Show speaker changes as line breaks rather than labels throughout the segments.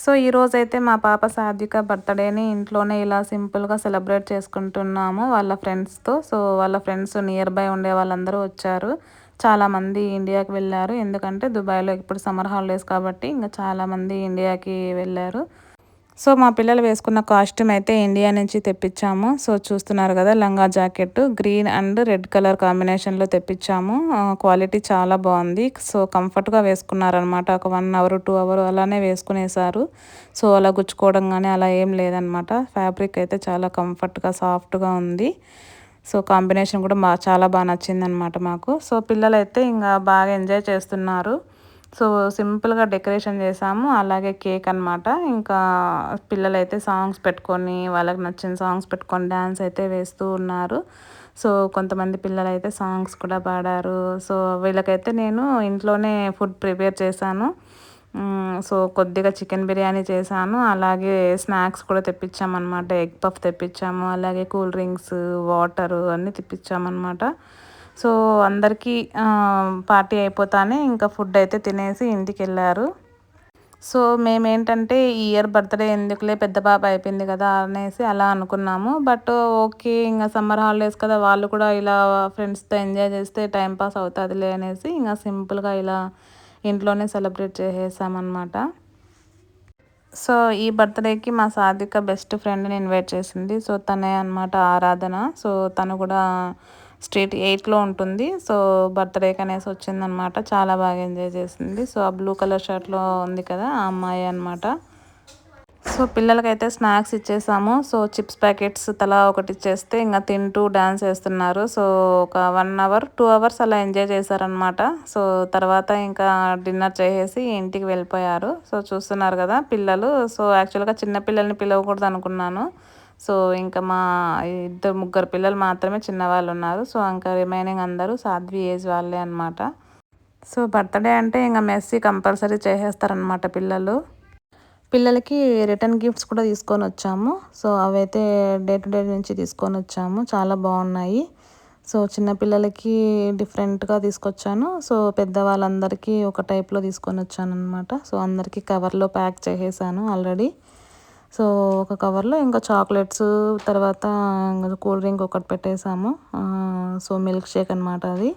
So ఈరోజైతే మా పాప సాత్విక బర్త్డేని ఇంట్లోనే ఇలా సింపుల్గా సెలబ్రేట్ చేసుకుంటున్నాము వాళ్ళ ఫ్రెండ్స్తో. సో వాళ్ళ ఫ్రెండ్స్ నియర్ బై ఉండే వాళ్ళందరూ వచ్చారు. చాలామంది ఇండియాకి వెళ్ళారు, ఎందుకంటే దుబాయ్లో ఇప్పుడు సమ్మర్ హాలిడేస్ కాబట్టి ఇంకా చాలామంది ఇండియాకి వెళ్ళారు. సో మా పిల్లలు వేసుకున్న కాస్ట్యూమ్ అయితే ఇండియా నుంచి తెప్పించాము. సో చూస్తున్నారు కదా, లంగా jacket green and red colour కాంబినేషన్లో తెప్పించాము. క్వాలిటీ చాలా బాగుంది. సో కంఫర్ట్గా వేసుకున్నారనమాట. ఒక 1 అవర్ 2 అవర్ అలానే వేసుకునేసారు. సో అలా గుచ్చుకోవడం కానీ అలా ఏం లేదనమాట. ఫ్యాబ్రిక్ అయితే చాలా కంఫర్ట్గా సాఫ్ట్గా ఉంది. సో కాంబినేషన్ కూడా చాలా బాగా నచ్చిందనమాట మాకు. సో పిల్లలైతే ఇంకా బాగా ఎంజాయ్ చేస్తున్నారు. సో సింపుల్గా డెకరేషన్ చేసాము, అలాగే కేక్ అనమాట. ఇంకా పిల్లలైతే సాంగ్స్ పెట్టుకొని, వాళ్ళకి నచ్చిన సాంగ్స్ పెట్టుకొని డ్యాన్స్ అయితే వేస్తూ ఉన్నారు. సో కొంతమంది పిల్లలైతే సాంగ్స్ కూడా పాడారు. సో వీళ్ళకైతే నేను ఇంట్లోనే ఫుడ్ ప్రిపేర్ చేశాను. సో కొద్దిగా చికెన్ బిర్యానీ చేశాను, అలాగే స్నాక్స్ కూడా తెప్పించామన్నమాట. ఎగ్ పఫ్ తెప్పించాము, అలాగే కూల్ డ్రింక్స్, వాటరు అన్నీ తెప్పించామన్నమాట. సో అందరికీ పార్టీ అయిపోతానే ఇంకా ఫుడ్ అయితే తినేసి ఇంటికి వెళ్ళారు. సో మేమేంటంటే ఈ ఇయర్ బర్త్డే ఎందుకులే, పెద్ద పాప అయిపోయింది కదా అనేసి అలా అనుకున్నాము. బట్ ఓకే, ఇంకా సమ్మర్ హాలిడేస్ కదా, వాళ్ళు కూడా ఇలా ఫ్రెండ్స్తో ఎంజాయ్ చేస్తే టైం పాస్ అవుతుందిలే అనేసి ఇంకా సింపుల్గా ఇలా ఇంట్లోనే సెలబ్రేట్ చేసేసామన్నమాట. సో ఈ బర్త్డేకి మా సాత్విక బెస్ట్ ఫ్రెండ్ని ఇన్వైట్ చేసింది. సో తనే అనమాట ఆరాధన. సో తను కూడా స్ట్రీట్ 8లో ఉంటుంది. సో బర్త్డేకి అనేసి వచ్చిందనమాట. చాలా బాగా ఎంజాయ్ చేసింది. సో ఆ బ్లూ కలర్ షర్ట్లో ఉంది కదా, ఆ అమ్మాయి అనమాట. సో పిల్లలకైతే స్నాక్స్ ఇచ్చేసాము. సో చిప్స్ ప్యాకెట్స్ తలా ఒకటి ఇచ్చేస్తే ఇంకా తింటూ డ్యాన్స్ వేస్తున్నారు. సో ఒక 1 అవర్ 2 అవర్స్ అలా ఎంజాయ్ చేశారనమాట. సో తర్వాత ఇంకా డిన్నర్ చేసేసి ఇంటికి వెళ్ళిపోయారు. సో చూస్తున్నారు కదా పిల్లలు. సో యాక్చువల్గా చిన్న పిల్లల్ని పిలవకూడదు అనుకున్నాను. సో ఇంకా మా 2-3 పిల్లలు మాత్రమే చిన్నవాళ్ళు ఉన్నారు. సో ఇంకా రిమైనింగ్ అందరూ సాధ్వి ఏజ్ వాళ్ళే అనమాట. సో బర్త్డే అంటే ఇంకా మెస్సీ కంపల్సరీ చేసేస్తారనమాట పిల్లలు. పిల్లలకి రిటర్న్ గిఫ్ట్స్ కూడా తీసుకొని వచ్చాము. సో అవైతే డే టు డే నుంచి తీసుకొని వచ్చాము, చాలా బాగున్నాయి. సో చిన్నపిల్లలకి డిఫరెంట్గా తీసుకొచ్చాను. సో పెద్దవాళ్ళందరికీ ఒక టైప్లో తీసుకొని వచ్చాను అనమాట. సో అందరికీ కవర్లో ప్యాక్ చేసేసాను ఆల్రెడీ. సో ఒక కవర్లో ఇంకా చాక్లెట్స్, తర్వాత కూల్ డ్రింక్ ఒకటి పెట్టేసాము. సో మిల్క్ షేక్ అనమాట అది.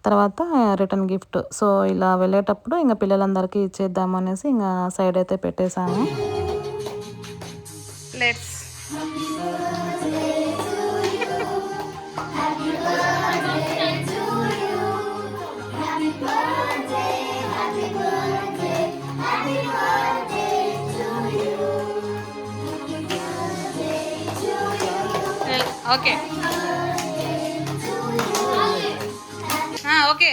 తర్వాత రిటర్న్ గిఫ్ట్. సో ఇలా వెళ్ళేటప్పుడు ఇంకా పిల్లలందరికీ ఇచ్చేద్దాము అనేసి ఇంకా సైడ్ అయితే పెట్టేశాము. Let's okay okay.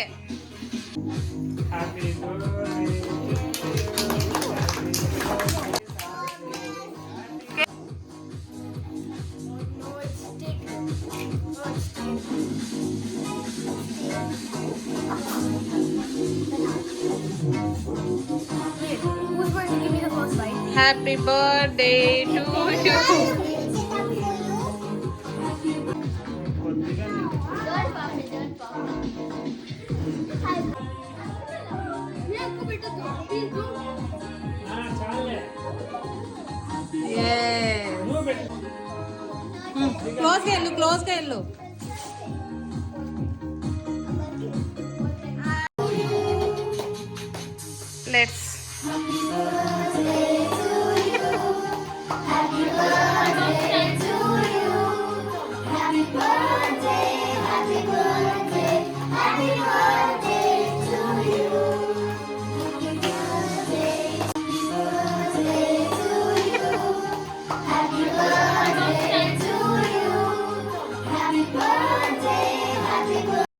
Happy birthday to you. క్లోజ్గా వెళ్ళు, క్లోజ్గా వెళ్ళు.